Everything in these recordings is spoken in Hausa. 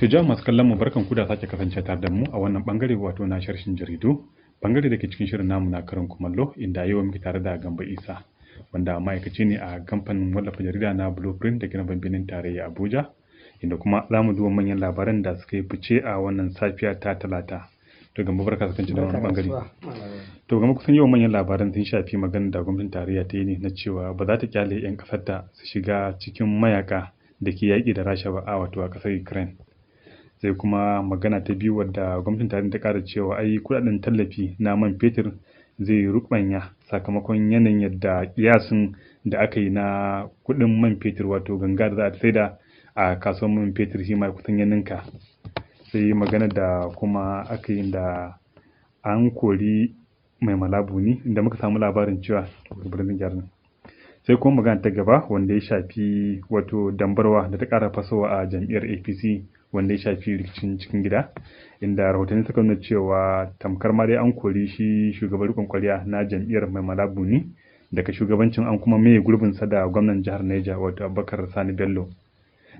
To jama'a masu kallon mu barkan ku da sake kasance tare da mu a wannan bangare wato na sharhin jaridu bangare da ke cikin shirin namu na karin kumallo inda yau muke tare da Gambo Isa wanda ma'aikaci ne a kamfanin wallafa jarida na Blueprint da ke na birnin tarayya Abuja inda kuma za mu duba manyan labaran da suka yi fice a wannan safiya ta Talata. To Gambo barka da kasance da wannan bangare. To Gambo kusan yau manyan labaran sun shafi magana da gwamnatin tarayya ta yi ne na cewa ba za ta kyale 'yan kasarta su shiga cikin mayaka da ke yaƙi da Rasha ba a wato a ƙasar Ukraine. Sai kuma magana ta biyu wadda gwamnatin tarayya ta ƙara cewa ai kuɗaɗen tallafi na man fetur zai rubanya sakamakon yanayin yadda kiyasin da aka yi na kuɗin man fetur wato ganga da za a saida a kasuwar man fetur shi ma kusan ya ninka. Sai magana da kuma aka yi da an kori mai malabuni inda muka samu labarin cewa sai kuma magana ta gaba wanda ya shafi wato dambarwa da ta ƙara fasowa a jam'iyyar APC wanda ya shafi rikicin cikin gida inda rahotanni suka nuna cewa tamkar ma dai an kori shi shugaban rikon kwarya na jam'iyyar mai malabuni daga shugabancin an kuma mai gurbin sa da gwamnan jihar Niger wato Abubakar Sani Bello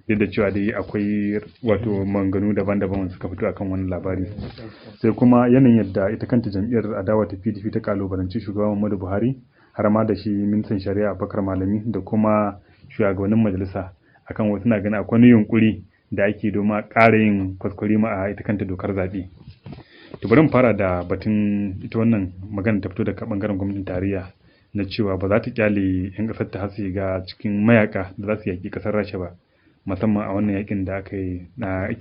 duk da cewa dai akwai wato manganu daban-daban suka fito akan wannan labari. Sai kuma yanayin yadda ita kanta jam'iyyar adawa ta PDP ta kalubalanci shugaban Muhammadu Buhari har ma da shi ministan shari'a Abubakar Malami da kuma shugabannin majalisa akan wasu na ganin akwai yunkuri da ake domin ƙara yin kwaskwarima a ita kanta dokar zaɓe. To bari mu fara da batun ita wannan magana ta fito daga ɓangaren gwamnatin tarayya na cewa ba za ta kyale 'yan ƙasar ta hasi ga cikin mayaka da za su yaƙi ƙasar Rasha ba musamman a wannan yaƙin da ake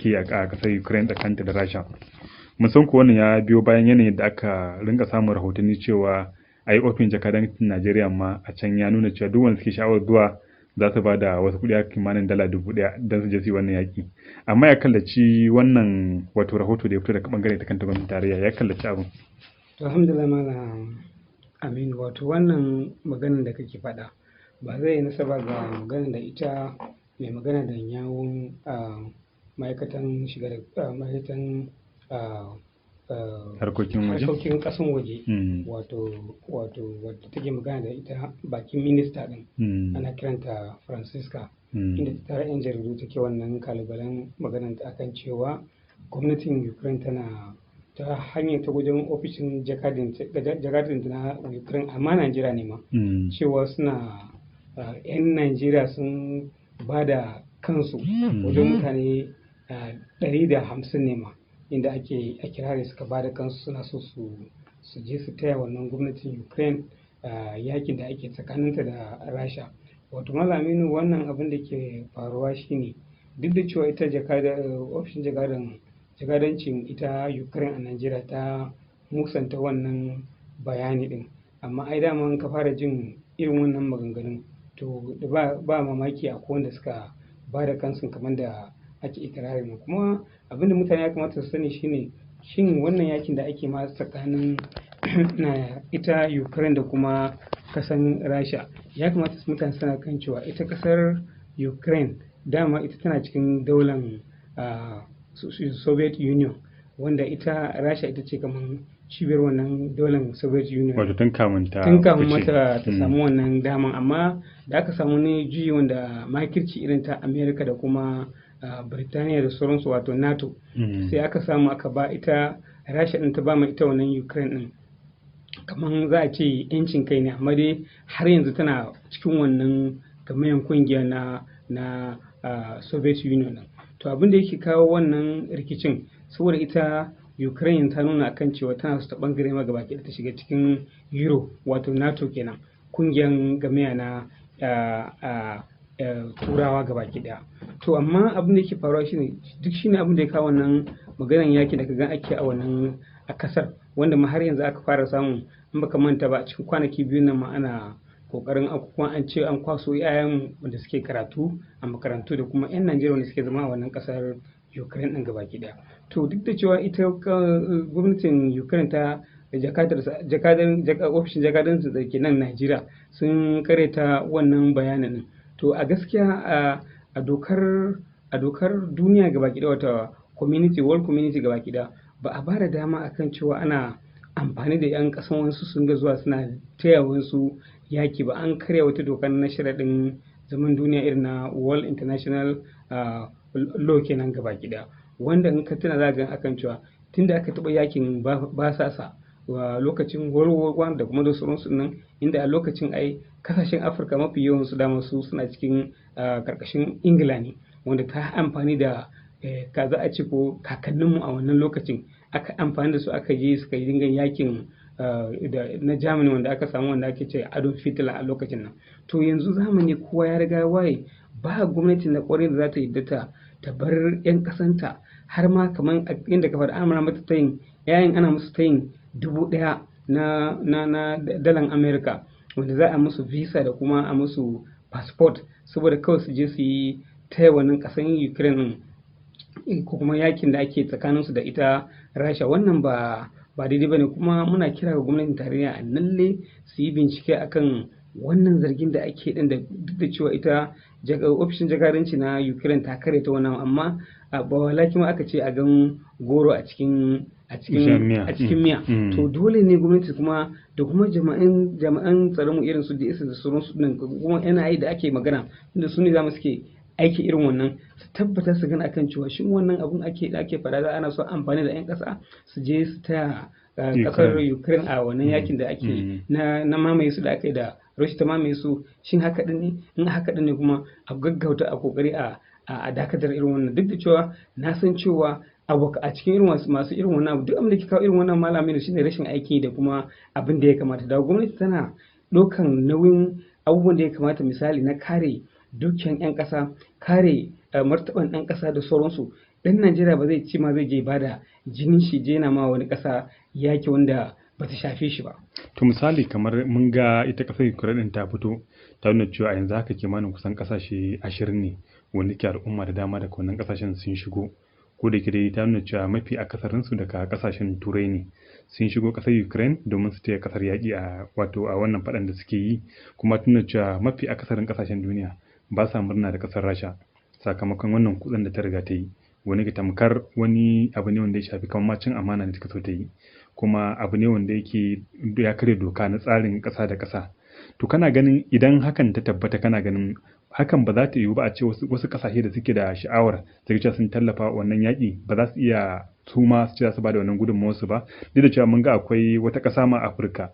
yi a ƙasar Ukraine tsakanta da Rasha. Mun san ko wannan ya biyo bayan yanayin da aka rinka samun rahotanni cewa a yi ofin jakadancin Najeriya ma a can ya nuna cewa duk wanda suke sha'awar zuwa za su ba da wasu kuɗi kimanin $1,000 don su je su yi wannan yaƙi. Amma ya kallaci wannan wato rahoto da ya fito daga ɓangare ta kanta gwamnatin tarayya ya kallaci abin. To alhamdulillah malam Aminu wato wannan maganar da kake faɗa ba zai yi nasaba ga maganar da ita mai magana da yawun ma'aikatan shiga da ma'aikatan harkokin kasan waje wato wadda take magana da ita bakin minista din ana kiranta Francisca inda ta tara 'yan jaridu take wannan kalubalen maganar ta akan cewa gwamnatin Ukraine tana ta hanyar ta wajen ofishin jakadin na Ukraine amma Najeriya ne ma cewa suna 'yan Najeriya sun ba da kansu wajen mutane 150 ne ma inda ake kirari suka ba da kansu suna so su je su taya wannan gwamnatin Ukraine yakin da ake tsakaninta da Rasha. Wato malaminu wannan abin da ke faruwa shine duk da cewa ita ofishin jakadancin ita Ukraine a Najeriya ta musanta wannan bayani din amma ai dama ka fara jin irin wannan maganganun to ba mamaki a wanda suka ba da kansu kamar da ake ikirarin kuma abinda mutane ya kamata su sani shine shin wannan yakin da ake ma tsakanin na ita Ukraine da kuma kasan Rasha ya kamata mutane suna kan cewa ita kasar Ukraine dama ita tana cikin daular Soviet Union wanda ita Rasha ita ce kamar cibiyar wannan daular Soviet Union wato tun kamun mata ta samu wannan daman amma da aka samu ne juyi wanda makirci irin ta America da kuma Birtaniya da sauransu wato NATO sai aka samu aka ba ita Rasha din ta ba ma ita wannan Ukraine din kamar za a ce yancin kai ne amma dai har yanzu tana cikin wannan gamayen kungiya na Soviet Union din to abin da yake kawo wannan rikicin saboda ita Ukraine ta nuna akan cewa tana su ta bangare ma gaba ta shiga cikin Euro wato NATO kenan kungiyar gamiya na turawa gaba daya to amma abin da yake faruwa shine abin da ya kawo wannan maganar yaki da kaga ake a wannan a kasar wanda ma har yanzu aka fara samun in baka manta ba a cikin kwanaki biyu nan ma ana kokarin kuma an ce an kwaso yayan wanda suke karatu a makarantu da kuma 'yan Najeriya wanda suke zama a wannan kasar Ukraine din gaba daya to duk da cewa ita gwamnatin Ukraine ta ofishin jakadansu da ke nan Najeriya sun kareta wannan bayanin to a gaskiya a dokar duniya gaba daya wata world community gaba daya ba a ba da dama akan cewa ana amfani da 'yan kasan wasu sun ga zuwa suna taya wasu yaki ba an karya wata dokar na sharaɗin zaman duniya irin na World International law kenan gaba daya wanda in ka tuna za ga akan cewa tunda aka taɓa yakin basasa wa lokacin World War I da kuma da sauransu nan, inda a lokacin ai kasashen Afirka mafi yawan su dama su suna cikin karkashin Ingila ne, wanda ta amfani da ka za a ce ko kakanninmu a wannan lokacin aka amfani da su aka je suka yi dingan yakin na Germany wanda aka samu wanda ake ce Adolf Hitler a lokacin nan. To yanzu zamani kowa ya riga waye, ba gwamnati na kwarai da za ta yadda ta bar 'yan kasanta, har ma kamar inda ka faɗa ana mata tayin yayin ana musu tayin 1,000 na dalan Amerika, wanda za a musu visa da kuma a musu passport saboda kawai su je su yi taya wannan kasan Ukraine ko kuma yakin da ake tsakaninsu da ita Rasha. Wannan ba daidai bane, kuma muna kira ga gwamnatin tarayya a lalle su yi bincike akan wannan zargin da ake din, da duk da cewa ita ofishin jakadanci na Ukraine ta kare ta wannan, amma ba walaki ma aka ce a gan goro a cikin miya. To dole ne gwamnati kuma da kuma jama'an tsaron mu irin su DS da sauransu nan, kuma NIA da ake magana, inda su ne zamu suke aiki irin wannan, su tabbatar su gana akan cewa shin wannan abun da ake fada za ana so amfani da 'yan ƙasa su je su taya ƙasar Ukraine a wannan yakin da ake na mamaye su da aka yi da Russia ta mamaye su. Shin haka din ne? In haka din ne kuma a gaggauta a kokari a dakatar irin wannan, duk da cewa na san cewa a cikin irin masu irin wannan abu, duk abin da ke kawo irin wannan malami shine rashin aiki da kuma abin da ya kamata. Da gwamnati tana ɗaukan nauyin abubuwan da ya kamata, misali na kare dukiyan 'yan ƙasa, kare martaban ɗan ƙasa da sauransu. Ɗan Najeriya ba zai ci ma zai je bada jinin shi je na ma wani ƙasa yaki wanda ba ta shafe shi ba. To misali kamar mun ga ita ƙasar Ukraine ta fito ta nuna cewa yanzu haka kimanin kusan ƙasashe 20 ne wanda ke al'umma da dama daga wannan ƙasashen sun shigo, ko da ke dai ta nuna cewa mafi akasarinsu daga ƙasashen Turai ne sun shigo ƙasar Ukraine domin su taya ƙasar yaƙi a wannan faɗan da suke yi, kuma tuna cewa mafi akasarin ƙasashen duniya ba sa murna da ƙasar Rasha sakamakon wannan kutsen da ta riga ta yi, wani ga tamkar wani abu ne wanda ya shafi kamar cin amana da ta so ta yi, kuma abu ne wanda yake ya karya doka na tsarin ƙasa da ƙasa. To kana ganin idan hakan ta tabbata, kana ganin hakan ba za ta yiwu ba a ce wasu ƙasashe da suke da sha'awar da cewa sun tallafa wannan yaƙi ba za su iya su ma su ce su ba da wannan gudunmawarsu ba, duk da cewa mun ga akwai wata ƙasa ma Afirka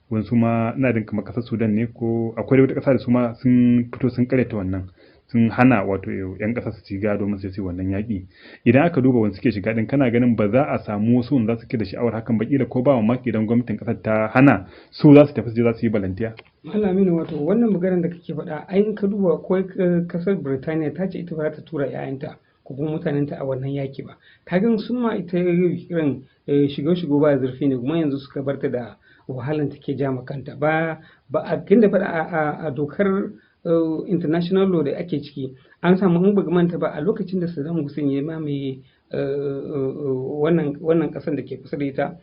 wani su ma ina jin kamar ƙasar Sudan ne, ko akwai wata ƙasa da su ma sun fito sun karyata wannan, sun hana 'yan ƙasa su shiga domin su yi wannan yaƙi. Idan aka duba wanda suke shiga din, kana ganin ba za a samu wasu wanda za su ke da sha'awar hakan ba, kila ko ba mamaki idan gwamnatin ƙasar ta hana su za su tafi za su yi balantiya. Malaminu, wato wannan maganar da kake faɗa, ai ka duba ko ƙasar Birtaniya ta ce ita ba za ta tura 'ya'yanta ko kuma mutanenta a wannan yaƙi ba. Kagan sun ma ita irin shigo ba zurfi ne, kuma yanzu suka barta da wahalan take ja kanta ba a kinda faɗa a dokar international law da ake ciki. An samu in ba manta ba a lokacin da Saddam Hussein ya mamaye wannan ƙasar da ke kusa da ita,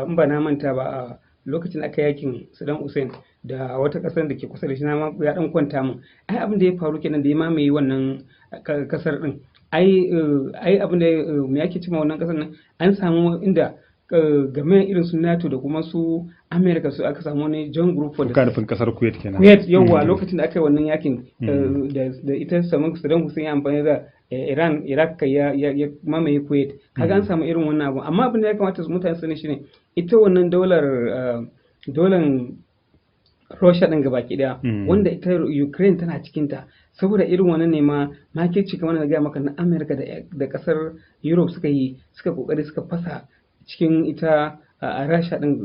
in ba na manta ba a lokacin aka yakin Saddam Hussein da wata ƙasar da ke kusa da shi, na ya dan kwanta min, ai abin da ya faru kenan da ya mamaye wannan ƙasar din, ai abin da me yake cewa wannan ƙasar nan an samu inda game irin su NATO da kuma su America su aka samu wani John Group for da kasar Kuwait kenan. Kuwait yawa, lokacin da aka yi wannan yakin da ita Saddam Hussein ya amfani da Iraq ya mamaye Kuwait, kaga an samu irin wannan abu. Amma abin da ya kamata mutane su sani shine ita wannan daular Russia din gabaki daya, wanda ita Ukraine tana cikin ta, saboda irin wannan ne ma makirci kamar na gaya maka na America da kasar Europe suka kokari suka fasa cikin ita a Rasha din,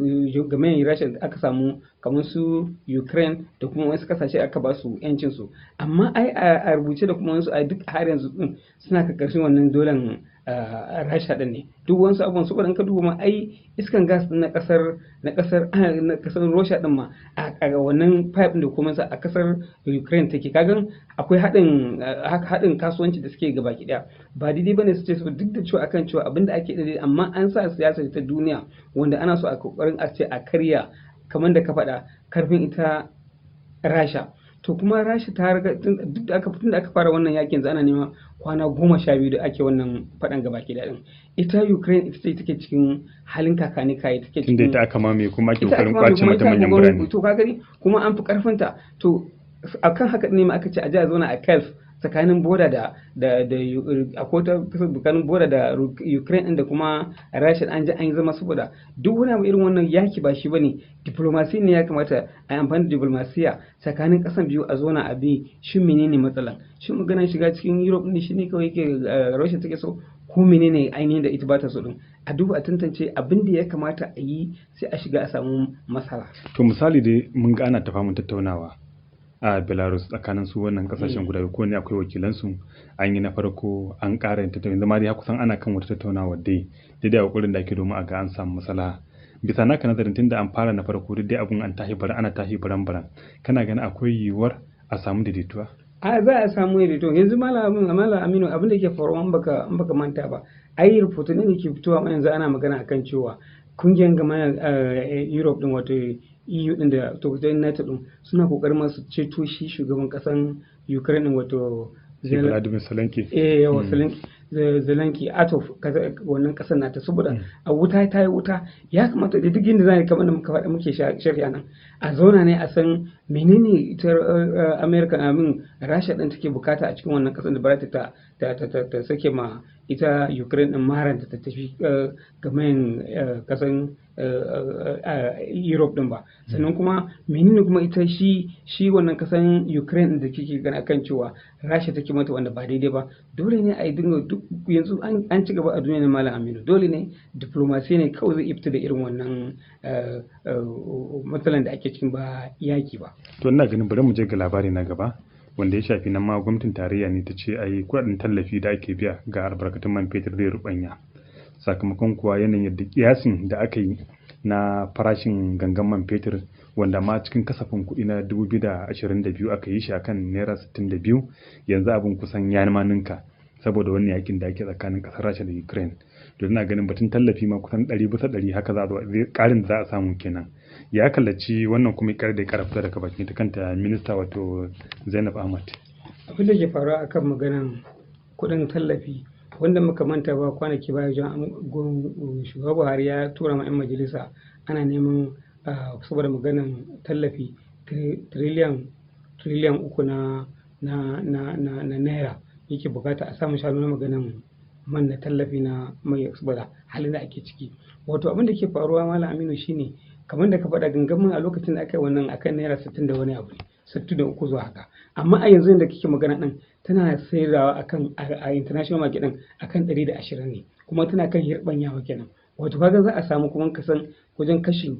game Rasha da aka samu kamar su Ukraine da kuma wasu kasashe aka ba su yancin su. Amma ai a rubuce da kuma wasu a duk har yanzu din suna karkashin wannan dolan Rasha din ne. Duk wasu abubuwan saboda in ka duba ma ai iskan gas din na kasar Russia din ma a wannan pipe din da kuma a kasar Ukraine take. Kagan akwai haɗin kasuwanci da suke gabaki daya. Ba daidai bane su ce duk da cewa akan cewa abinda ake daidai, amma an sa siyasa ta duniya wanda ana so a kokarin a ce a karya kamar da ka faɗa karfin ita Rasha. To kuma Rasha ta riga duk da aka fara wannan yakin ana nema kwana 12 da ake wannan faɗan gabaki da din. Ita Ukraine ita ce take cikin halin kakani kai, take cikin tunda ita aka mame kuma ake kokarin kwace mata manyan birane. To ka gani kuma an fi karfinta. To akan haka ne ma aka ce a ji a zauna a Kiev tsakanin boda da akwai ta tsakanin boda da Ukraine da kuma Russia an ji an zama, saboda duk wani abu irin wannan yaki ba shi bane, diplomasi ne ya kamata a yi amfani da diplomasiya tsakanin kasan biyu a zona a bi shin menene matsalan, shin maganar shiga cikin Europe ne shine kawai yake Russia take so, ko menene ainihin da ita ba ta so din, a duba a tantance abin da ya kamata a yi sai a shiga a samu masala. To misali dai mun ga ana tafamin tattaunawa a Belarus tsakanin su wannan kasashen guda biyu, ko ne akwai wakilansu, an yi na farko an ƙara yin tattaunawa, zama dai kusan ana kan wata tattaunawa dai daidai a kokarin da ake domin a ga an samu masala. Bisa naka nazarin tunda an fara na farko dai abun an tahi bara ana tahi baran kana ganin akwai yiwuwar a samu daidaituwa? A za a samu daidaito. Yanzu Malam Aminu, abin da ke faruwa in baka manta ba, ai rahotanni ne ke fitowa ma yanzu ana magana akan cewa kungiyar gama Europe din, wato EU din da tokacin NATO din, suna kokarin masu ceto shi shugaban kasan Ukraine din, wato Vladimir Zelensky. Zelensky out of wannan kasar nata, saboda a wuta ta yi wuta, ya kamata da duk inda za a yi kamar da muka faɗa muke shari'a nan, a zauna ne a san menene ita America Rasha din take bukata a cikin wannan kasar da ba ta sake ma ita Ukraine din maranta ta tafi game kasan Europe din ba, sannan kuma menene kuma ita shi wannan kasan Ukraine da kike gana kan cewa Rasha take mata wanda ba daidai ba. Dole ne a yi dinga duk yanzu an ci gaba a duniya na Malam Aminu, dole ne diplomasi ne kawai zai fita da irin wannan matsalan da ake cikin ba yaki ba. To ina ganin bari mu je ga labari na gaba wanda ya shafi nan ma gwamnatin tarayya ne ta ce a yi kuɗaɗen tallafi da ake biya ga albarkatun man fetur zai rubanya, sakamakon kuwa yanayin yadda kiyasin da aka yi na farashin gangan man fetur, wanda ma cikin kasafin kuɗi na 2022 aka yi shi akan naira 62, yanzu abin kusan ya ma ninka saboda wannan yakin da ake tsakanin ƙasar Rasha da Ukraine. To ina ganin batun tallafi ma kusan 100% haka za a zo ƙarin da za a samu kenan. Ya kallaci wannan kuma ya da ya karafta daga bakin ta kanta minista wato Zainab Ahmad. Abin da ke faruwa akan maganan kuɗin tallafi, wanda muka manta ba kwanaki baya shugaba Buhari ya tura ma 'yan majalisa ana neman saboda maganan tallafi triliyan 3 na naira yake bukata a samun shanu na maganan man na tallafi na mai saboda halin da ake ciki. Wato abin da ke faruwa Malam Aminu shine kamar da ka faɗa, gangamin a lokacin da aka yi wannan akan naira 60 da wani abu, 63 zuwa haka, amma a yanzu da kike magana din tana sayarwa akan a international market din akan 120 ne, kuma tana kan hirbanyawa kenan. Wato kaga za a samu kuma kasan wajen kashi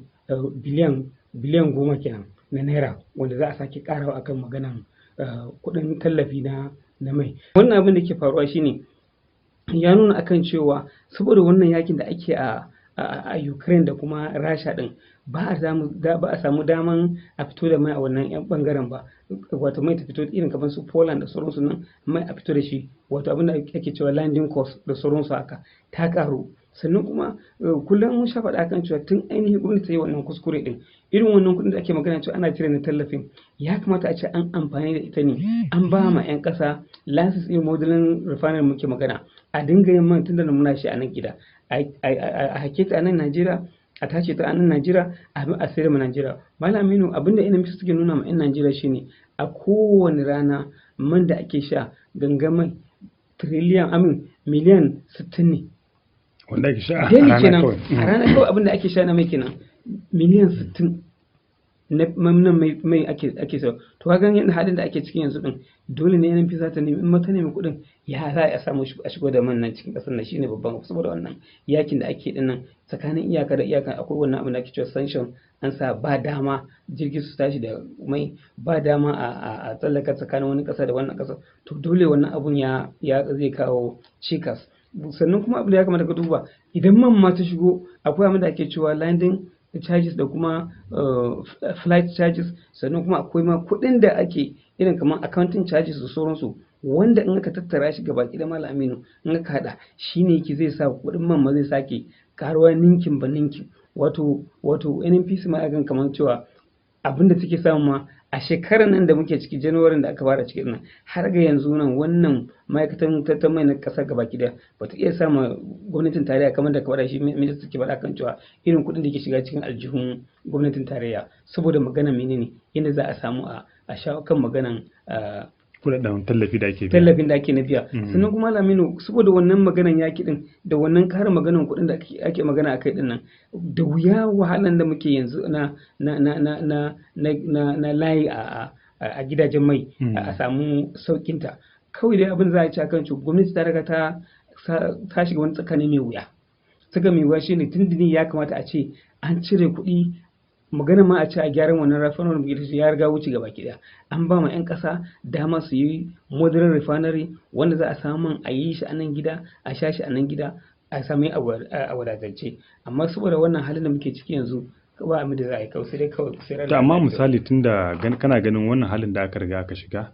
biliyan 10 kenan na naira, wanda za a sake karawa akan maganan kuɗin tallafi na mai. Wannan abin da ke faruwa shine ya nuna akan cewa saboda wannan yakin da ake a Ukraine da kuma Rasha din, ba a samu daman a fito da mai a wannan yan bangaren ba, wato mai ta fito irin kamar su Poland da sauransu nan, mai a fito da shi, wato abin da ake cewa landing cost da sauransu haka ta karu. Sannan kuma kullum mun sha faɗa kan cewa tun ainihin gwamnati ta yi wannan kuskure din, irin wannan kuɗin da ake magana cewa ana cire na tallafin, ya kamata a ce an amfani da ita ne, an ba ma 'yan ƙasa lansis ɗin modelin refinery muke magana, a dinga yin man tunda muna shi a nan gida, a hake ta a nan Najeriya, a tace ta a nan Najeriya, a sayar ma Najeriya. Malam Aminu, abinda ina mishi suke nuna ma 'yan Najeriya shine a kowane rana man da ake sha gangamai miliyan 60 ne. Wanda ake sha a rana kawai. A rana kawai abinda ake sha na mai kenan miliyan 60 na mai ake sau. To kaga yadda halin da ake cikin yanzu din, dole ne NNP za ta nemi, in mata nemi kuɗin ya za a samu a shigo da man nan cikin ƙasar nan, shine babban, saboda wannan yakin da ake din nan tsakanin iyaka da iyaka akwai wannan abin da ake cewa sanction, an sa ba dama jirgi su tashi da mai, ba dama a tsallaka tsakanin wani ƙasa da wannan ƙasa. To dole wannan abun ya zai kawo cikas. Sannan kuma abin da ya kamata ka duba, idan man ma ta shigo akwai abin da ake cewa landing charges da kuma flight charges, sannan kuma akwai ma kuɗin da ake irin kamar accounting charges da sauransu, wanda in aka tattara shi gaba da Malam Aminu, in aka hada shine yake zai sa kuɗin man ma zai sake karuwa ninkin ba ninkin. Wato NNPC ma ya gan kamar cewa abinda take samu ma a shekarar nan da muke ciki, January da aka fara cikin nan har ga yanzu nan, wannan ma'aikatan tattalin mai na kasar gaba daya ba ta iya samun gwamnatin tarayya kamar da kamar shi minista ke faɗa kan cewa irin kuɗin da ke shiga cikin aljihun gwamnatin tarayya, saboda magana menene yadda za a samu a shawo kan maganan kudaden tallafi da ake biya, tallafin da ake na biya. Sannan kuma Laminu, saboda wannan maganan yaki din da wannan karin maganan kuɗin da ake magana akai din nan, da wuya wahalan da muke yanzu na layi a gidajen mai a samu saukinta. Kawai dai abin za a ci akan cewa gwamnati ta riga ta shiga wani tsakani mai wuya. Saka mai wuya shine tunduni ya kamata a ce an cire kuɗi, magana ma a ce a gyaran wannan refinery ya riga wuce gaba ki daya. An ba ma 'yan ƙasa dama su yi modern refinery wanda za a samu a yi shi a nan gida, a sha shi a nan gida, a sami a wadatance. Amma saboda wannan halin da muke ciki yanzu ba abin da za a yi, kawai sai dai kawai sai amma misali tunda kana ganin wannan halin da aka riga aka shiga,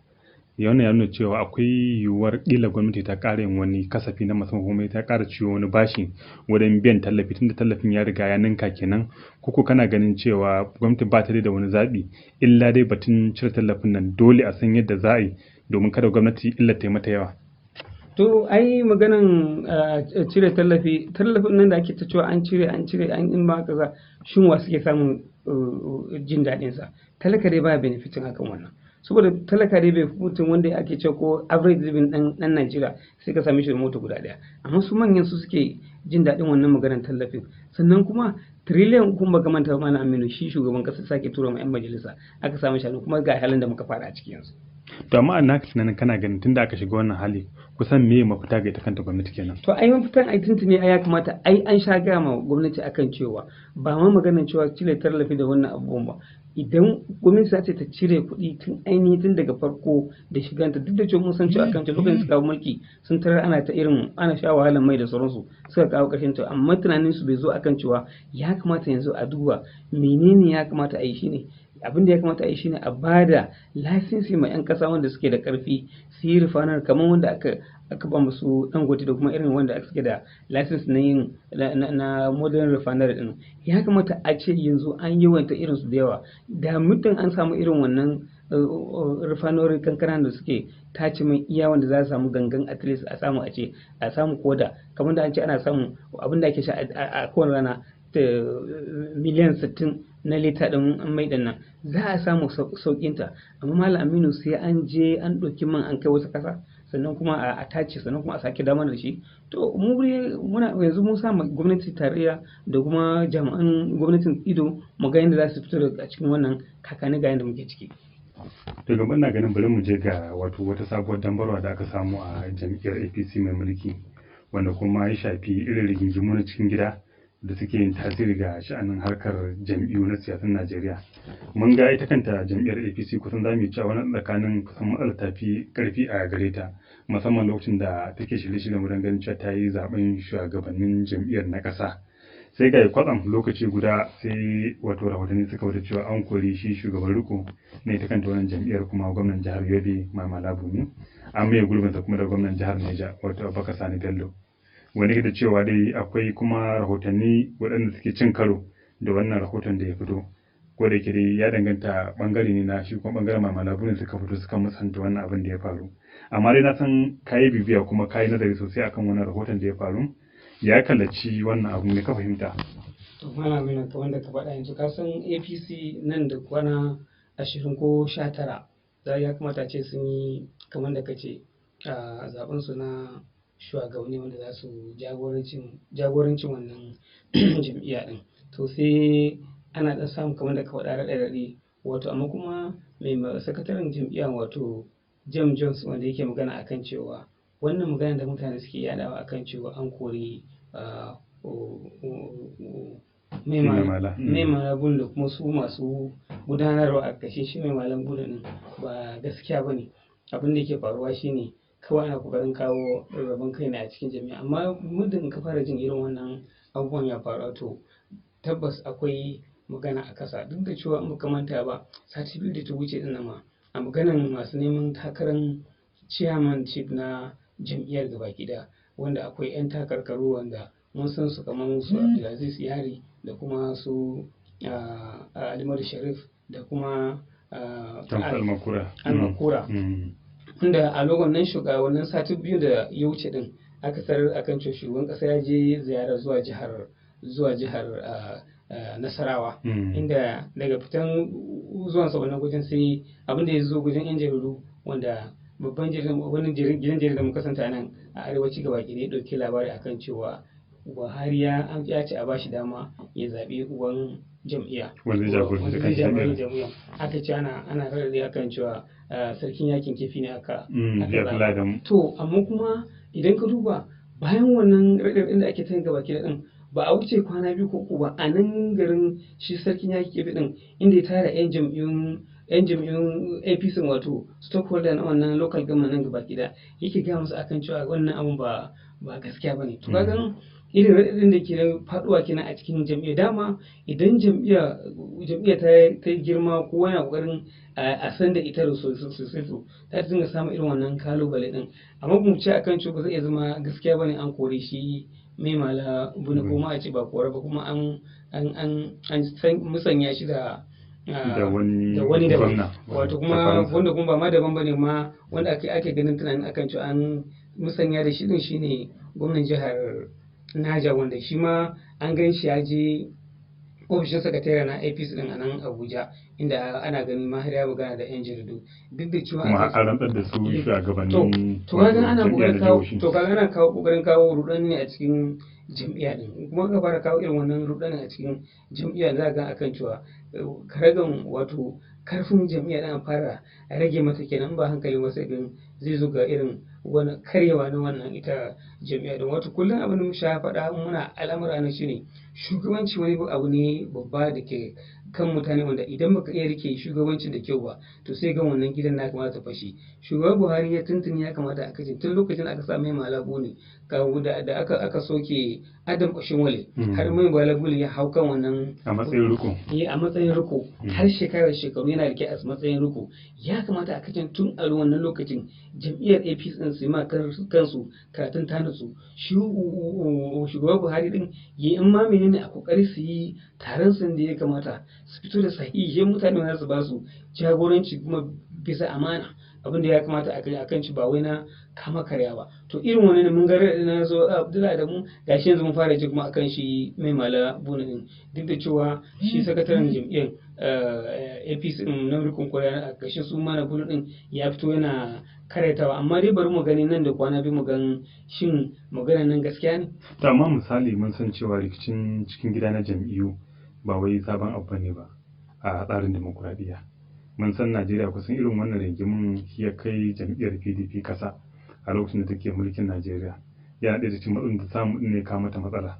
wannan ya nuna cewa akwai yiwuwar ƙila gwamnati ta ƙara yin wani kasafi na musamman, kuma ta ƙara ciwo wani bashi wajen biyan tallafi, tunda tallafin ya riga ya ninka kenan. Koko kana ganin cewa gwamnati ba ta da wani zaɓi illa dai batun cire tallafin nan, dole a san yadda za a yi domin kada gwamnati illa ta yi mata yawa? To ai maganan cire tallafin nan da ake ta cewa an cire an in ba kaza, shin wa suke samun jin daɗinsa? Talaka dai ba benefitin hakan wannan. Saboda talaka dai bai mutum wanda ake cewa ko average living dan Najeriya sai ka same shi da mota guda ɗaya, amma su manyan su suke jin daɗin wannan maganar tallafin. Sannan kuma trillion kun ba manta mana Aminu, shi shugaban kasa sake tura ma 'yan majalisa aka samu shanu, kuma ga halin da muka fara a ciki yanzu. To amma an naka tunanin kana ganin tunda aka shiga wannan hali kusan me mafita ga ita kanta gwamnati kenan? To ai mafitan ai tuntuni ya kamata an sha gaya ma gwamnati akan cewa ba ma maganar cewa cire tallafi da wannan abubuwan ba. Idan gwamnati za ta cire kuɗi tun daga farko da shiganta, duk da cewa mun san cewa akan lokacin su kawo mulki sun tarar ana sha wahalar mai da sauransu suka kawo ƙarshen ta, amma tunanin su bai zo akan cewa ya kamata yanzu a duba menene ya kamata a yi. Shine abin da ya kamata a yi shine a bada lasinsi ma 'yan ƙasa wanda suke da ƙarfi su yi rifanar, kamar wanda aka ba musu Dangote da kuma irin wanda suke da license na yin na modern refinery din. Ya kamata a ce yanzu an yawanta irin su da yawa, da muddin an samu irin wannan refinery kankana da suke tace mai iya wanda za su samu gangan at least a samu koda, kamar da an ce ana samun abin da ake sha a kowane rana miliyan 60 na lita ɗin mai ɗin nan, za a samu sauƙinta. Amma Malam Aminu, sai an je an ɗauki man an kai wata ƙasa, sannan kuma a tace, sannan kuma a sake damar da shi. To yanzu mun sa gwamnati tarayya da kuma jami'an gwamnatin ido mu ga yadda za su fito daga cikin wannan kakani ga yadda muke ciki. To gaban na ganin bari mu je ga wata sabuwar dambarwa da aka samu a jam'iyyar APC mai mulki, wanda kuma ya shafi irin rigingimu na cikin gida da suke yin tasiri ga sha'anin harkar jam'iyyu na siyasar Najeriya. Mun ga ita kanta jam'iyyar APC kusan za mu yi cewa wani tsakanin kusan matsalar ta fi ƙarfi a gare ta, musamman lokacin da take shirye-shiryen wurin ganin cewa ta yi zaben shugabannin jam'iyyar na ƙasa. Sai ga kwatsam lokaci guda sai rahotanni suka wata cewa an kori shi shugaban riko na ita kanta wannan jam'iyyar kuma gwamnan jihar Yobe Mai Malabu ne, an maye gurbinsa kuma da gwamnan jihar Niger Abubakar Sani Bello. Wani da cewa dai akwai kuma rahotanni waɗanda suke cin karo da wannan rahoton da ya fito, ko da dai ya danganta bangare ne na shi kuma bangaren Malabu ne suka fito suka musanta wannan abin da ya faru. Amma dai na san kayi bibiya kuma kayi nazari sosai akan wannan rahoton da ya faru, ya kallaci wannan abu ne ka fahimta? To Malam, kamar da ka faɗa yanzu, ka san APC nan da kwana 20 ko 19 ya kamata ce sun yi kamar da kace a zaben su na shugabanni wanda za su jagorancin wannan jam'iyya din. To sai ana dan samu kamar da ka faɗa raɗe-raɗe, amma kuma mai sakataren jam'iyya James Jones wanda yake magana akan cewa wannan magana da mutane suke yadawa akan cewa an kori mai malabun da kuma su masu gudanarwa a kashe shi mai malabun din ba gaskiya bane. Abin da yake faruwa shine kawai ana kokarin kawo rabon kai ne a cikin jami'a, amma muddin ka fara jin irin wannan abubuwan ya faru, to tabbas akwai magana a kasa. Duk da cewa in baka manta ba, sati biyu da ta wuce din nan ma a maganan masu neman takarar chairmanship na jam'iyyar gabaki daya, wanda akwai 'yan takarkaru wanda mun san su kamar su Abdulaziz Yari da kuma su Alimadu Sharif da kuma Almakura. Inda a lokacin shugabannin sati biyu da ya wuce din aka sanar akan cewa shugaban kasa ya je ziyara zuwa jihar Nasarawa, inda daga fitan zuwan sa wannan gujin sai abin da ya zo gujin 'yan jaridu wanda babban gidan jarida muka santa nan a arewaci gaba ki ne dauki labari akan cewa Buhari ya ce a bashi dama ya zaɓi uban jam'iyya wanda zai jagoranci jam'iyya aka ce ana rarrabe akan cewa sarkin yakin kifi ne aka to amma kuma idan ka duba bayan wannan raɗaɗin da ake ta gaba ki din ba a wuce kwana 2 ko 3 ba a nan garin shi sarkin yakin kifi din inda ya tara yan jam'iyyun APC wato stockholder na wannan local government nan gaba ki da yake ga musu akan cewa wannan abun ba gaskiya bane to kaga irin raɗaɗin da ke faɗuwa kenan a cikin jam'iyya dama idan jam'iyya ta yi girma kowa yana ƙoƙarin a san da ita da sosai to ta dinga samun irin wannan kalubale din amma mu ce akan cewa ba zai iya zama gaskiya bane an kore shi mai mala bune kuma a ce ba kore ba kuma an musanya shi da wani daban wato kuma wanda kuma ba ma daban bane ma wanda ake ganin tunanin akan cewa an musanya da shi din shine gwamnan jihar Naja wanda shi ma an gan shi ya je ofishin sakatare na APC din a nan Abuja inda ana ganin ma har ya magana da 'yan jaridu duk da cewa kuma an rantsar da su shugabannin to kaga ana kokarin kawo rudani ne a cikin jam'iyya din kuma ka fara kawo irin wannan rudani a cikin jam'iyya za ga akan cewa karagan wato karfin jam'iyya din fara a rage mata kenan ba hankali wasu din zai zo ga irin wani karyewa na wannan ita jam'iyya din wato kullum abin da mu sha faɗa muna al'amura na shine shugabanci wani abu ne babba da ke kan mutane wanda idan baka iya rike shugabancin da kyau ba to sai ga wannan gidan na kamata fashi shugaban Buhari ya tuntuni ya kamata a kace tun lokacin aka sa mai malabu ne da aka soke Adam Oshimole har mai malabu ya hau kan wannan a matsayin riko har shekaru yana rike a matsayin riko ya kamata a kace tun a wannan lokacin jam'iyyar APC din su ma kansu karatun tanatsu shugaban Buhari din ya in ma menene a kokari su yi taron sun da ya kamata su fito da sahihin mutane wanda su ba su jagoranci kuma bisa amana abin da ya kamata a kai akan shi ba wai na kama karya ba to irin wani mun ga na zo Abdullahi da mu gashi yanzu mun fara ji kuma akan shi mai mala buna din duk da cewa shi sakataren jam'iyyar APC din na rukun koya a kashin su mana buna din ya fito yana karaitawa amma dai bari mu gani nan da kwana biyu mu gan shin maganar nan gaskiya ne to amma misali mun san cewa rikicin cikin gida na jam'iyyu ba wai sabon abu ne ba a tsarin demokuraɗiyya mun san Najeriya kusan irin wannan rigimin ya kai jam'iyyar PDP kasa a lokacin da take mulkin Najeriya yana ɗaya da cikin matsalolin da samu ne ka mata matsala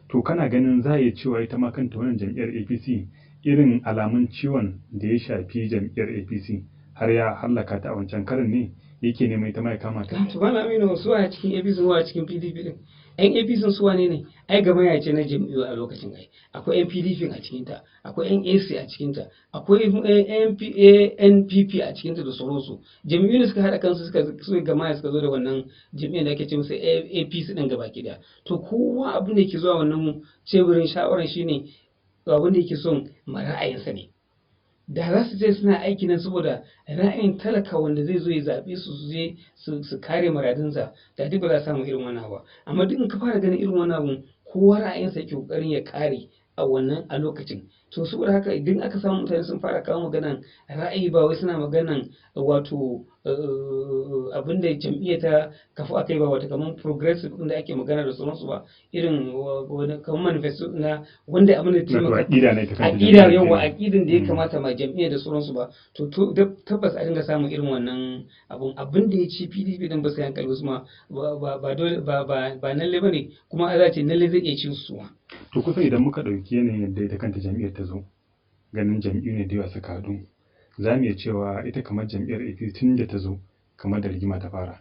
to kana ganin za a iya cewa ita ma kanta wannan jam'iyyar APC irin alamun ciwon da ya shafi jam'iyyar APC har ya hallaka ta a wancan karin ne yake neman ita ma ya kama ta to ba na amina su a cikin APC su a cikin PDP din yan APC su wane ne ai gaba ya ce na jam'iyyu a lokacin ai akwai yan PDP a cikin ta akwai yan AC a cikin ta akwai NPP a cikin ta da sauransu jam'iyyu ne suka hada kansu suka gama suka zo da wannan jam'iyyar da ake ce musu APC din gaba ki daya to kowa abin da yake zuwa wannan teburin shawaran shine abin da yake son ra'ayinsa ne da za su je suna aiki nan saboda ra'ayin talaka wanda zai zo ya zaɓe su je su kare muradinsa da duk ba za su samu irin wannan ba amma duk in ka fara ganin irin wannan abun kowa ra'ayinsa yake kokarin ya kare a wannan a lokacin to saboda haka idan aka samu mutane sun fara kawo maganan ra'ayi ba wai suna maganan wato abin da jam'iyyar ta kafu akai ba wata kamar progressive din da ake magana da sauransu ba irin kamar manifesto na wanda abin da taimaka aqida yawa aqidan da ya kamata ma jam'iyyar da sauransu ba to tabbas a dinga samun irin wannan abin da ya ci PDP din ba sai hankali wasu ma ba dole ba nalle bane kuma a zace nalle zai iya cin su to kusa idan muka dauki yanayin yadda ita kanta jam'iyyar ta zo ganin jam'iyyu ne da yawa suka haɗu za mu iya cewa ita kamar jam'iyyar APC tun da ta zo kamar da rigima ta fara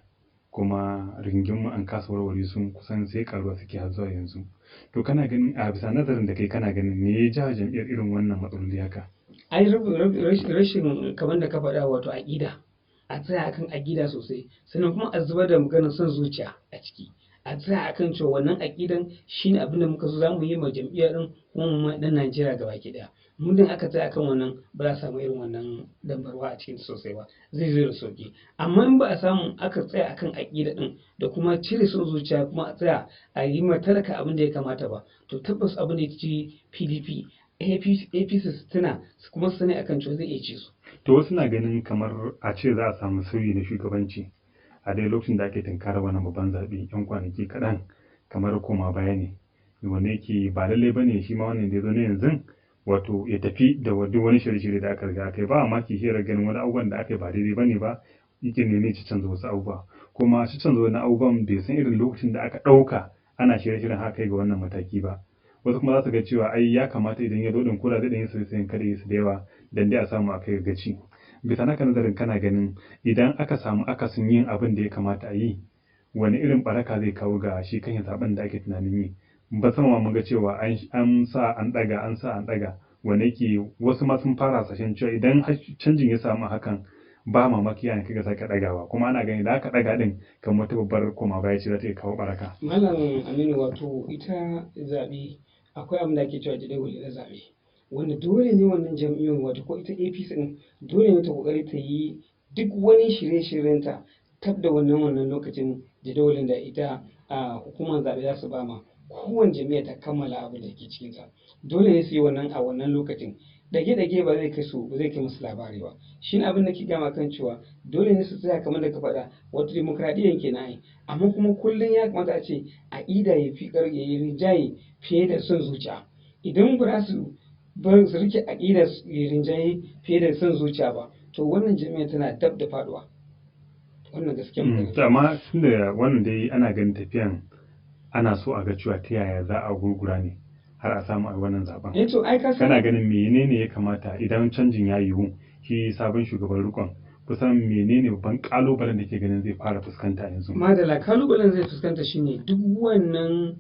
kuma rigingimu an kasa warware sun kusan sai karuwa suke har zuwa yanzu to kana ganin a bisa nazarin da kai kana ganin me ya ja jam'iyyar irin wannan matsaloli haka ai rashin kamar da ka faɗa wato aƙida a tsaya akan aƙida sosai sannan kuma a zubar da maganar son zuciya a ciki a tsaya akan cewa wannan aƙidan shine abin da muka so za mu yi ma jam'iyyar din kuma mu dan Najeriya gabaki daya muddin aka tsaya akan wannan ba za a samu irin wannan dambarwa a cikin sosai ba zai zo da sauki amma in ba a samu aka tsaya akan aƙida din da kuma cire son zuciya kuma a tsaya a yi ma talaka abin da ya kamata ba to tabbas abin da ya ci PDP APC su tuna kuma su sani akan cewa zai iya ci su. To wasu na ganin kamar a ce za a samu sauyi na shugabanci a dai lokacin da ake tunkara wannan babban zaɓe 'yan kwanaki kaɗan kamar koma baya ne wanda yake ba lallai ba ne shi ma wannan da ya zo ne yanzu wato ya tafi da duk wani shirye-shirye da aka riga aka yi ba amma ki hira ganin wani abubuwan da aka yi ba daidai ba ne ba yake ne ci canza wasu abubuwa kuma ci canza wani abubuwan bai san irin lokacin da aka ɗauka ana shirye-shiryen haka ga wannan mataki ba wasu kuma za su ga cewa ai ya kamata idan ya zo din kula da yin sai kada yi su da yawa dan dai a samu a kai gaci bisa naka nazarin kana ganin idan aka samu akasin yin abin da ya kamata a yi wani irin baraka zai kawo ga shi kan zaben da ake tunanin yi ba sama mun ga cewa an sa an daga wanda yake wasu ma sun fara sashen cewa idan canjin ya samu hakan ba mamaki yana kaga sake dagawa kuma ana gani da aka daga din kan wata babbar koma baya ce za ta kawo baraka. Malam Aminu wato ita zabe akwai abin da ake cewa jadawali na zabe wanda dole ne wannan jam'iyyar wato ko ita APC din dole ne ta kokari ta yi duk wani shirye-shiryenta tab da wannan lokacin jadawalin da ita hukumar zabe za su ba ma kowane jami'a ta kammala abin da ke cikin sa dole ne su yi wannan a wannan lokacin dage-dage ba zai kai musu labari ba shi ne abin da ke gama kan cewa dole ne su tsaya kamar da ka faɗa wato demokradiyyar ke na yi amma kuma kullum ya kamata a ce aƙida ya fi ya rinjaye fiye da son zuciya idan ba su bar su rike aƙida ya rinjaye fiye da son zuciya ba to wannan jami'a tana dab da faduwa wannan gaskiya amma tunda wannan dai ana ganin tafiyan ana so a ga cewa ta yaya za a gurgura ne har a samu a wannan zaben. Kana ganin menene ya kamata idan canjin ya yiwu shi sabon shugaban rikon kusan menene babban kalubalen da ke ganin zai fara fuskanta yanzu? Madala kalubalen zai fuskanta shine duk wannan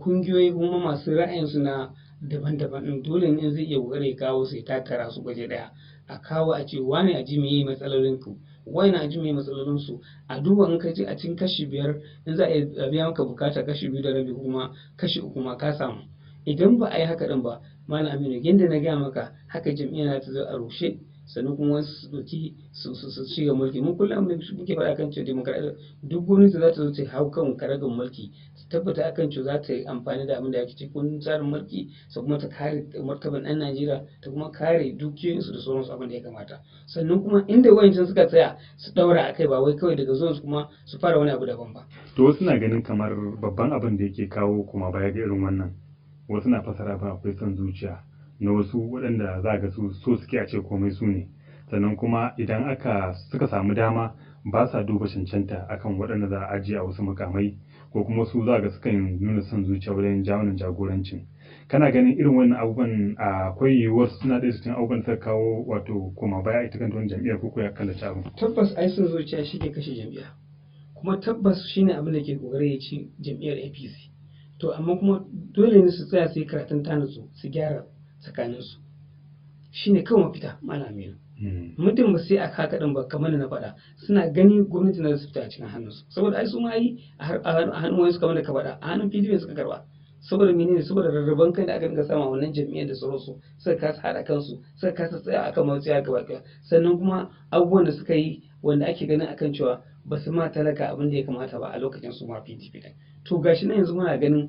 kungiyoyi kuma masu ra'ayinsu na daban-daban din dole ne zai iya kokari kawo sai takara su gwaje daya a kawo a ce wani a ji meye matsalolin ku wani a ji meye matsalolin su a duba in ka ji a cikin kashi 5 in za a biya maka bukata kashi 2.5 kuma kashi 3 ma ka samu idan ba a yi haka din ba malam Aminu yadda na gaya maka haka jam'iyyar ta zo a rushe sannan kuma wasu su doki su ci ga mulki mun kullum muke faɗa kan cewa demokradiyya duk gwamnati za ta zo ta hau kan karagar mulki ta tabbata akan cewa za ta yi amfani da abin da ake cikin tsarin mulki su kuma ta kare martaban ɗan Najeriya ta kuma kare dukiyoyinsu da sauransu abin da ya kamata sannan kuma inda wayancin suka tsaya su daura akai ba wai kawai daga zuwan su kuma su fara wani abu daban ba to wasu na ganin kamar babban abin da yake kawo kuma baya ga irin wannan wasu na fasara ba akwai son zuciya na wasu waɗanda za ga su so suke a ce komai su ne sannan kuma idan suka samu dama ba sa duba cancanta akan waɗanda za a ajiye a wasu mukamai ko kuma su za ga sukan nuna son zuciya wajen jawunan jagorancin kana ganin irin wannan abubuwan akwai yiwuwar suna ɗaya cikin abubuwan da kawo wato koma baya ita kanta wani jam'iyyar ko ya kallace abu tabbas ai son zuciya shi ke kashe jam'iyya kuma tabbas shine abin da ke kokari ya ci jam'iyyar APC to amma kuma dole ne su tsaya su yi karatun tanatsu su gyara tsakaninsu shi ne kawai mafita malami muddin ba sai a haka din ba kamar na faɗa suna gani gwamnati na su fita a cikin hannunsu saboda ai su ma yi a hannun wayansu kamar da ka faɗa a hannun PDP suka karba saboda menene saboda rarraban kai da aka dinga sama wannan jam'iyyar da sauransu suka kasa haɗa kansu suka kasa tsaya akan matsaya gaba ɗaya sannan kuma abubuwan da suka yi wanda ake ganin akan cewa ba su ma talaka abin da ya kamata ba a lokacin su ma PDP din to gashi na yanzu muna ganin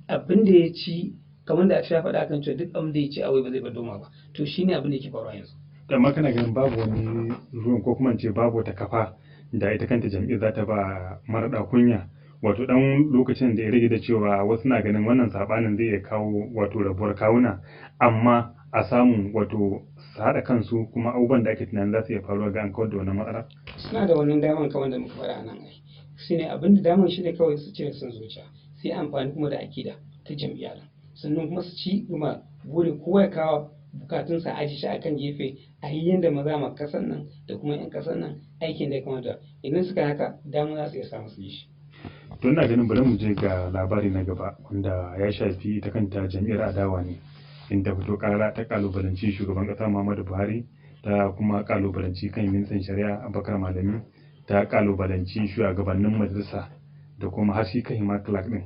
abin da ya ci kamar da a sha faɗa kan cewa duk abin da ya ci awai ba zai bar doma ba to shine abin da yake faruwa yanzu amma kana ganin babu wani ruwan ko kuma ce babu wata kafa da ita kanta jam'iyyar za ta ba maraɗa kunya wato dan lokacin da ya rage da cewa wasu na ganin wannan sabanin zai iya kawo wato rabuwar kawuna amma a samu wato su haɗa kansu kuma abubuwan da ake tunanin za su iya faruwa ga an kawar da wannan matsala suna da wannan daman kamar da muka faɗa a nan ai shine abin da daman shi ne kawai su cire son zuciya sai amfani kuma da akida ta jam'iyya sannan kuma su ci kuma burin kowa ya kawo bukatunsa aji shi akan gefe a yi yadda maza ma kasan nan da kuma yan kasan nan aikin da ya kamata idan suka haka dama za su iya samu su yi shi. To ina ganin bari mu je ga labari na gaba wanda ya shafi ita kanta jam'iyyar adawa ne inda fito karara ta kalubalanci shugaban kasa Muhammadu Buhari ta kuma kalubalanci kan ministan shari'a Abubakar Malami ta kalubalanci shugabannin majalisa da kuma har shi kan ma Clark din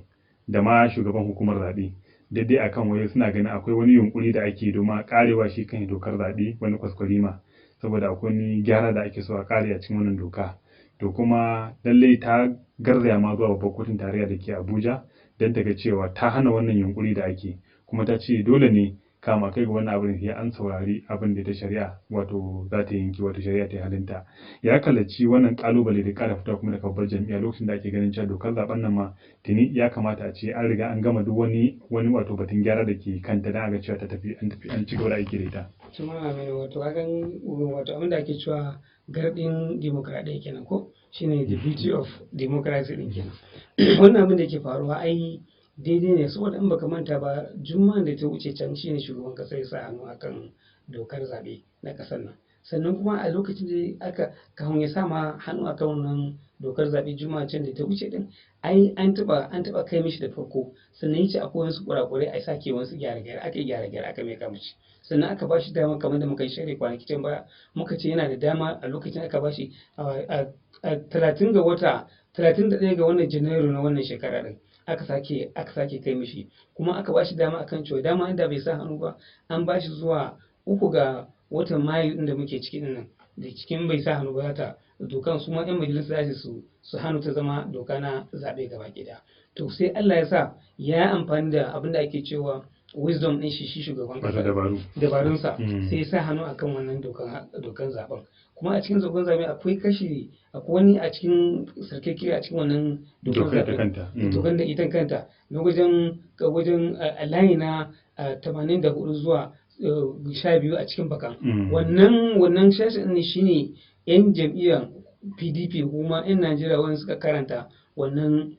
da ma shugaban hukumar zaɓe daidai akan waye suna ganin akwai wani yunkuri da ake domin karewa shi kan dokar zaɓe wani kwaskwarima saboda akwai wani gyara da ake so a kare a cikin wannan doka to kuma lallai ta garzaya ma zuwa babbar kotun tarayya da ke Abuja don ta ga cewa ta hana wannan yunkuri da ake kuma ta ce dole ne kama kai ga wannan abin sai an saurari abin da ta shari'a wato za ta yanki wato shari'a ta halinta. Ya kallaci wannan kalubale da ƙara fita kuma daga babbar jam'iyya lokacin da ake ganin cewa dokar zaben nan ma tuni ya kamata a ce an riga an gama duk wani wato batun gyara da ke kanta da aga cewa ta tafi an ci gaba da aiki da ita. Kuma mai wato hakan wato abin da ake cewa gardin demokradiyya kenan ko shine the beauty of democracy din kenan. Wannan abin da ke faruwa ai daidai ne saboda in baka manta ba juma'an da ta wuce can shine shugaban kasa ya sa hannu akan dokar zabe na kasar nan, sannan kuma a lokacin da aka kafin ya sa ma hannu akan wannan dokar zabe juma'a can da ta wuce din ai an taba kai mishi da farko, sannan yace akwai wasu kurakurai a sake wasu gyare-gyare aka mai mishi, sannan aka bashi dama kamar da muka yi shirye kwanaki can baya muka ce yana da dama a lokacin aka bashi a 31 ga wannan Janairu na wannan shekara din aka sake kai mishi, kuma aka bashi dama akan cewa dama inda bai sa hannu ba an bashi zuwa 3 ga watan Mayu din da muke ciki din nan da cikin bai sa hannu ba ta dokan su ma yan majalisa za su hannu ta zama doka na zabe gaba ɗaya. To sai Allah ya sa ya amfani da abin da ake cewa wisdom din shi shugaban kasa dabarunsa sai ya sa hannu akan wannan dokan zaben, kuma a cikin dokan zaben akwai wani a cikin sarkaki a cikin wannan dokan zaben dokan da ita kanta na wajen layi na 84 zuwa 12 a cikin bakan wannan shashin ne shine yan jam'iyyar PDP kuma yan Najeriya wanda suka karanta wannan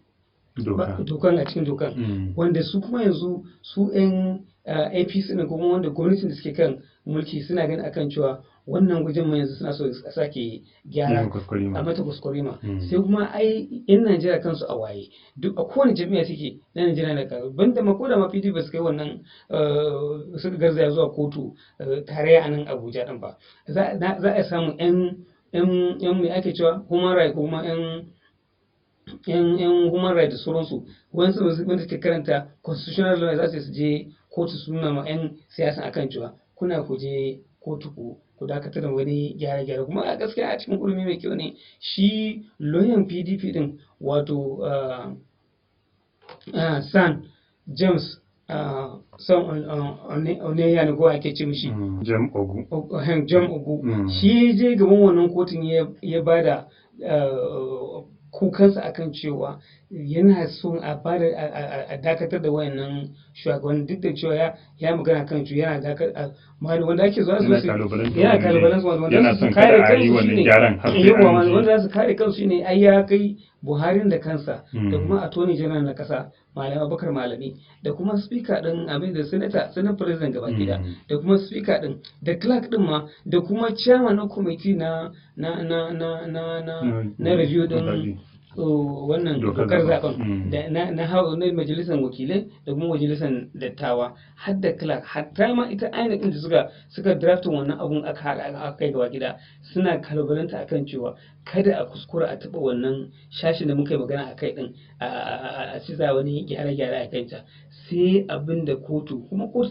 dokan a cikin dokan wanda su kuma yanzu su yan APC ne kuma wanda gwamnatin da suke kan mulki suna ganin akan cewa wannan wajen mai yanzu suna so a sake gyara a mata kuskurima sai kuma ai yan Najeriya kansu a waye duk a kowane jami'a suke na Najeriya na karu banda ma ko da ma PDP ba su kai wannan suka garzaya zuwa kotu tarayya a nan Abuja din ba za a samu yan mai ake cewa human right kuma yan human right da sauransu wanda ke karanta constitutional law za su je kotu su nuna ma yan siyasa akan cewa kuna ku je kotu ku dakatar da wani gyare-gyare, kuma a gaskiya a cikin ulumi mai kyau ne shi lawyer PDP din wato San James Oneya ne ko ake ce mishi Jam Ogu shi je gaban wannan kotun ya bada kukansa akan cewa yana son a dakatar da wayannan shugaban duk da cewa ya magana kan cewa yana dakatar wanda ake zuwa su yana kalubalen su wanda su kare kansu shine wanda su kare kansu shine ai ya kai Buharin da kansa da kuma attorney general na kasa Malam Abubakar Malami da kuma speaker din abin da senate president gaba gida da kuma speaker din da clerk din ma da kuma chairman na committee na review din wannan dokar zaben da na majalisar wakilai da kuma majalisar dattawa har da clerk hatta ma ita ainihin da suka draftin wannan abun aka kai gaba gida suna kalubalanta akan cewa kada a kuskura a taɓa wannan shashin da muka yi magana a kai din a ciza wani gyare-gyare a kanta sai abin da kotu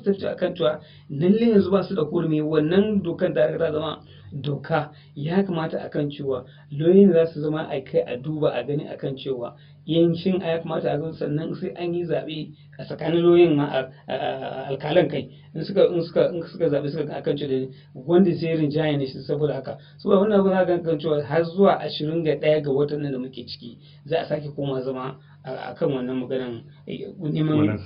ta ce akan cewa lalle yanzu ba su da kurmi wannan dokan da ta zama doka ya kamata akan cewa lauyoyin za su zama a kai a duba a gani akan cewa yancin ya kamata a sannan sai an yi zaɓe a tsakanin lauyoyin ma alkalan kai in suka zaɓe suka akan cewa wanda sai rinjaye ne shi saboda haka saboda wannan abu za kan cewa har zuwa 21 ga watan nan da muke ciki za a sake koma zama akan wannan maganan neman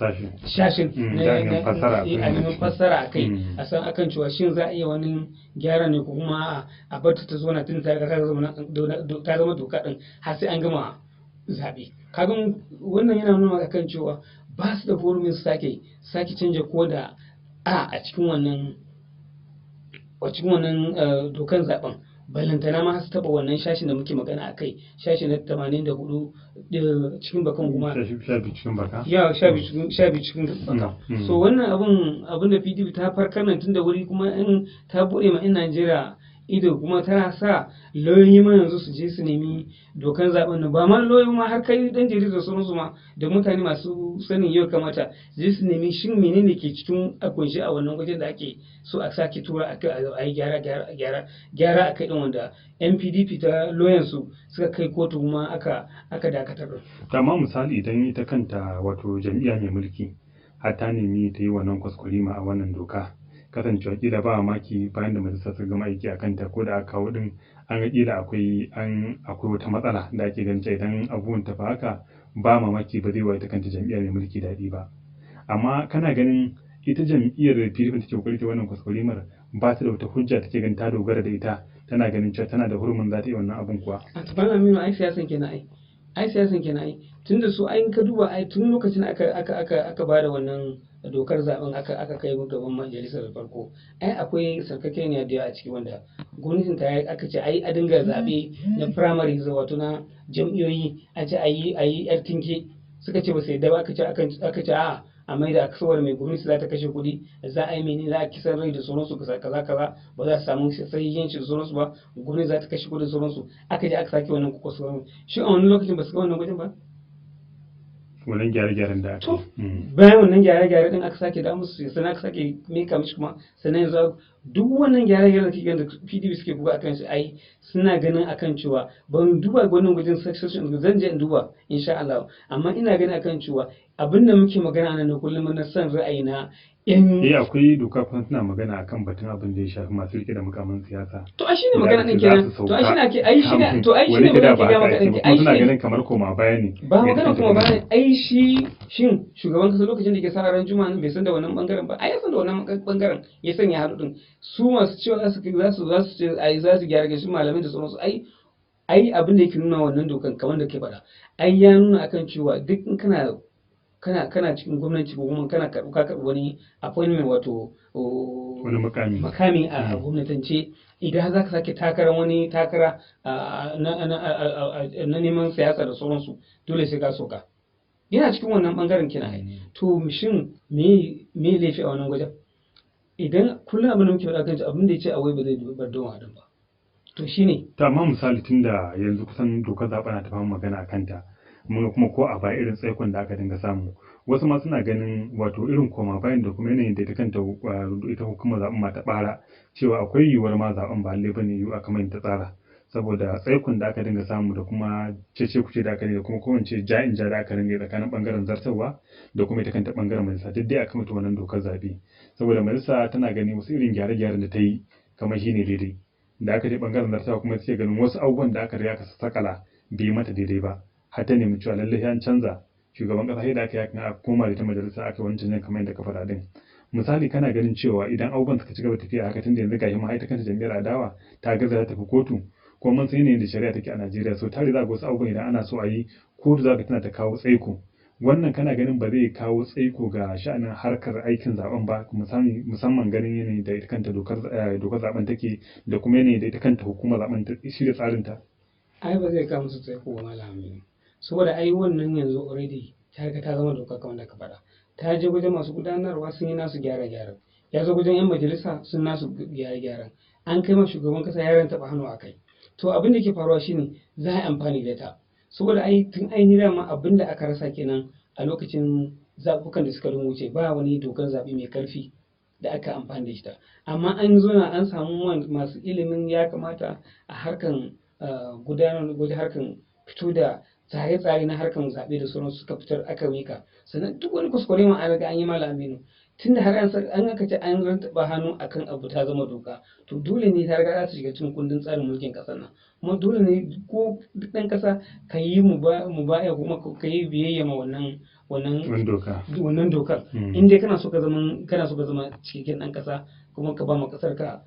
shashin a neman fassara a kai a san akan cewa shin za a iya wani gyara ne ko kuma a bar ta zo na tun ta zama doka din har sai an gama zaɓe. Kaga wannan yana nuna akan cewa ba su da hurumin sake canja ko da a cikin wannan dokan zaben ballantana ma su taba wannan shashin da muke magana a kai shashi na 84 cikin bakan kuma cikin baka cikin baka so wannan abun da PDP ta farkar nan tun da wuri kuma in ta bude ma in Najeriya ido kuma tana sa lauyoyi ma yanzu su je su nemi dokan zaben nan ba ma lauyoyi ma har kai dan jarida sauransu ma da mutane masu sanin yau kamata je su nemi shin menene ke cikin akunshi a wannan wajen da ake so a sake tura a yi gyara a kai din wanda NPDP ta lauyan su suka kai kotu kuma aka dakatar. Amma misali idan ita kanta wato jam'iyya mai mulki har ta nemi ta yi wannan kwaskwarima a wannan doka, kasancewa kila ba maki bayan da majalisa ta gama aiki a kanta ko da aka kawo din an ga kila akwai wata matsala da ake ganin idan abubuwan ta haka ba mamaki ba zai wa ita kanta jam'iyyar mai mulki daɗi ba. Amma kana ganin ita jam'iyyar PDP take kokari ta wannan kwaskwarimar ba ta da wata hujja take ganin ta dogara da ita, tana ganin cewa tana da hurumin za ta yi wannan abun kuwa? A tabbana Aminu, ai siyasan kenan ai tunda su ai ka duba ai tun lokacin aka ba da wannan dokar zaben aka kai gaban majalisar farko, ai akwai sarkakeniya da a ciki wanda gwamnatin ta aka ce ai a dinga zabe na primary wato na jam'iyyoyi, a ce ayi yar tinke, suka ce ba sai da ba, aka ce a'a a mai da saboda mai gwamnati za ta kashe kuɗi, za a yi mene, za a kisan rai da sauransu kaza ba za su samu sahihanci da sauransu ba, gwamnati za ta kashe kuɗi da sauransu, aka je aka sake wannan kuka shi a wani lokacin ba su ga wannan gwajin ba, wannan gyare-gyaren da aka bayan wannan gyare-gyare din aka sake da musu, sannan aka sake mika mishi kuma, sannan yanzu duk wannan gyare-gyaren da kike da PDP suke buga akan shi, ai suna ganin akan cewa ban duba wannan gwajin section, zan je in duba insha Allah, amma ina ganin akan cewa abin da muke magana nan da kullum na son ra'ayi na akwai doka kuma tana magana akan batun abin da ya shafi masu rike da mukamin siyasa. To ai shine magana din kenan. To ai shine ake ai shine to ai shine magana ke ga maka din ai suna ganin kamar koma baya ne. Ba magana koma baya ne, ai shin shugaban kasa lokacin da ke sa ran juma'a bai san da wannan bangaren ba, ai ya san da wannan bangaren, ya sanya haɗu din su masu cewa za su ce ai za su gyara gashin malamin da sauransu, ai abin da yake nuna wannan dokan kamar da ke faɗa, ai ya nuna akan cewa duk in kana cikin gwamnati ko kuma ka karɓi wani appointment wato wani makami a gwamnatance, idan za ka sake takara na neman siyasa da sauransu, dole sai ka soka, yana cikin wannan bangaren kina to shin me laifi a wannan wajen? Idan kullum abin da muke faɗa kan abin da ya ce a wai ba zai bar don wadan ba, to shine ta amma misali tunda yanzu kusan dokar zaɓen na ta fama magana a kanta, mun kuma ko a baya irin tsaikon da aka dinga samu, wasu ma suna ganin wato irin koma bayan da kuma yanayin da ita kanta ita hukumar zaɓen ma ta ɓara cewa akwai yiwuwar ma zaɓen ba lallai bane yiwu aka mai ta tsara, saboda tsaikon da aka dinga samu da kuma cece kuce da aka dinga kuma kowace ja'in ja da aka dinga tsakanin bangaren zartarwa da kuma ita kanta bangaren majalisa, duk dai akan wannan dokar zaɓe, saboda majalisa tana gani wasu irin gyare-gyaren da ta yi kamar shine daidai, da aka je bangaren zartarwa kuma suke ganin wasu abubuwan da aka riga aka sakala bai mata daidai ba, har ta nemi cewa lallai an canza shugaban kasa sai da aka yi a koma da ta majalisa aka wancan ne kamar yadda ka faɗa din. Misali kana ganin cewa idan abubuwan suka ci gaba tafiya haka tunda yanzu gashi ma ita kanta jam'iyyar adawa ta gaza ta tafi kotu, ko mun san yanayin da shari'a take a Najeriya, so tare za ga wasu abubuwan idan ana so a yi kotu za ka tana ta kawo tsaiko, wannan kana ganin ba zai kawo tsaiko ga sha'anin harkar aikin zaben ba, musamman ganin yanayin da ita kanta dokar zaben take da kuma yanayin da ita kanta hukumar zaben ta shirya tsarinta? Ai ba zai kawo musu tsaiko ba malami, saboda ai wannan yanzu already ta riga ta zama doka kamar da ka faɗa, ta je wajen masu gudanarwa sun yi nasu gyare-gyaren, ya zo wajen 'yan majalisa sun nasu gyare-gyaren, an kai ma shugaban kasa yaran taɓa hannu a kai. To abin da ke faruwa shine za a yi amfani da ta, saboda ai tun ainihin dama abin da aka rasa kenan a lokacin zaɓukan da suka wuce, ba wani dokar zaɓe mai karfi da aka amfani da ita, amma an zo an samu masu ilimin ya kamata a harkan gudanar harkan fito da tsare-tsare na harkan zaɓe da sauran suka fitar aka mika, sannan duk wani kuskure ma an riga an yi malaminu, tunda har an aka ce an rantaba hannu akan abu ta zama doka, to dole ne ta riga za ta shiga cikin kundin tsarin mulkin ƙasar nan, kuma dole ne ko duk ɗan ƙasa ka yi mu baya kuma ka yi biyayya ma wannan dokar, in dai kana so ka zama cikakken ɗan ƙasa, kuma ka ba ma ƙasar ka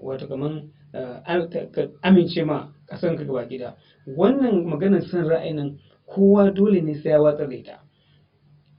wato kaman ka amince ma ƙasar ka gaba gida. Wannan maganar son ra'ayin nan kowa dole ne sai ya watsar da ita,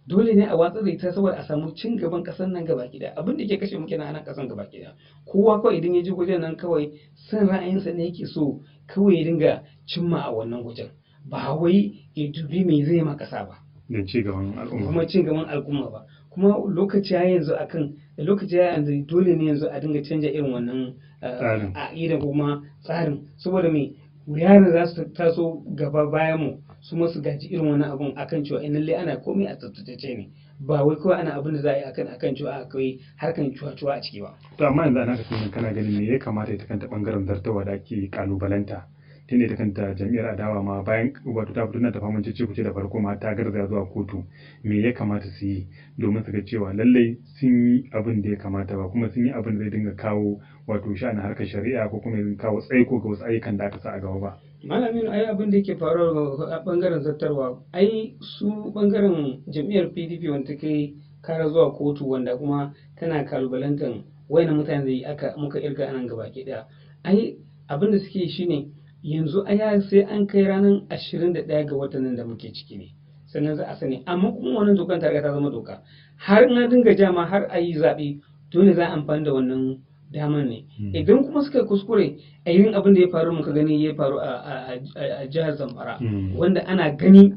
dole ne a watsar da ita saboda a samu cin gaban ƙasar nan gaba gida. Abin da ke kashe mu kenan a nan ƙasar gaba gida, kowa kawai idan ya ji wajen nan kawai son ra'ayinsa ne yake so kawai ya dinga cimma a wannan wajen, ba wai ya dubi me zai ma ƙasa ba da ci gaban al'umma, kuma cin gaban al'umma ba. Kuma lokaci ya yanzu dole ne yanzu a dinga canja irin wannan aƙidan kuma tsarin, saboda me yaran za su taso gaba bayan mu su masu gaji irin wannan abun akan cewa in lallai ana komai a tsaftace ne, ba wai kawai ana abin da za a yi akan cewa akwai harkan cuwa-cuwa a ciki ba. To amma yanzu ana kasan kana ganin me ya kamata ita kanta bangaren zartawa da ake kalubalanta tunda ita kanta jam'iyyar adawa ma bayan wato ta fito na ta faman cece kuce da farko ma ta garzaya zuwa kotu me ya kamata su yi domin su ga cewa lallai sun yi abin da ya kamata ba kuma sun yi abin da zai dinga kawo wato sha'anin harkar shari'a ko kuma ya kawo tsaiko ga wasu ayyukan da aka sa a gaba ba. Malamin ai abin da yake faruwa a bangaren zartarwa ai su bangaren jam'iyyar PDP wanda kai kara zuwa kotu wanda kuma tana kalubalantar wayannan mutane da aka muka irga anan gaba ke daya ai abin da suke shine yanzu aya sai an kai ranar 21 ga watan nan da muke ciki ne sannan za a sani amma kuma wannan dokan ta riga ta zama doka har na dinga jama har a yi zaɓe dole za a amfani da wannan damar ne idan kuma suka kuskure a yin abin da ya faru muka gani ya faru a jihar Zamfara wanda ana gani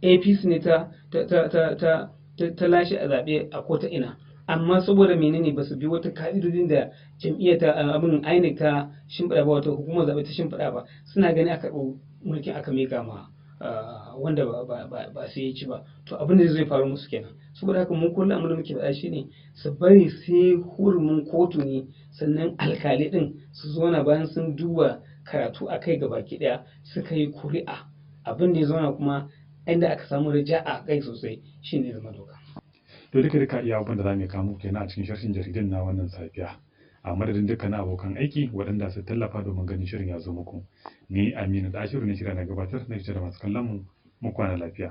APC ne ta lashe a zaɓe a kota ina amma saboda menene ba su bi wata ka'idodin da jam'iyyar ta abin INEC ta shimfiɗa ba wata hukumar zaɓe ta shimfiɗa ba suna gani aka ɗau mulkin aka mika ma wanda ba sai ya ci ba to abin da zai faru musu kenan saboda haka mun kullum abin da muke faɗa shine su bari sai hurumin kotu ne sannan alkali din su zauna bayan sun duba karatu a kai gabaki ɗaya suka yi kuri'a abin da ya zauna kuma inda aka samu raja'a kai sosai shine zama doka. To duka iya abin da za mu kawo kenan a cikin sharhin jaridun na wannan safiya. A madadin dukkanin abokan aiki waɗanda su tallafa domin ganin shirin ya zo muku. Ni Aminu Dashiru ne shirya na gabatar na da masu kallon mu kwana lafiya.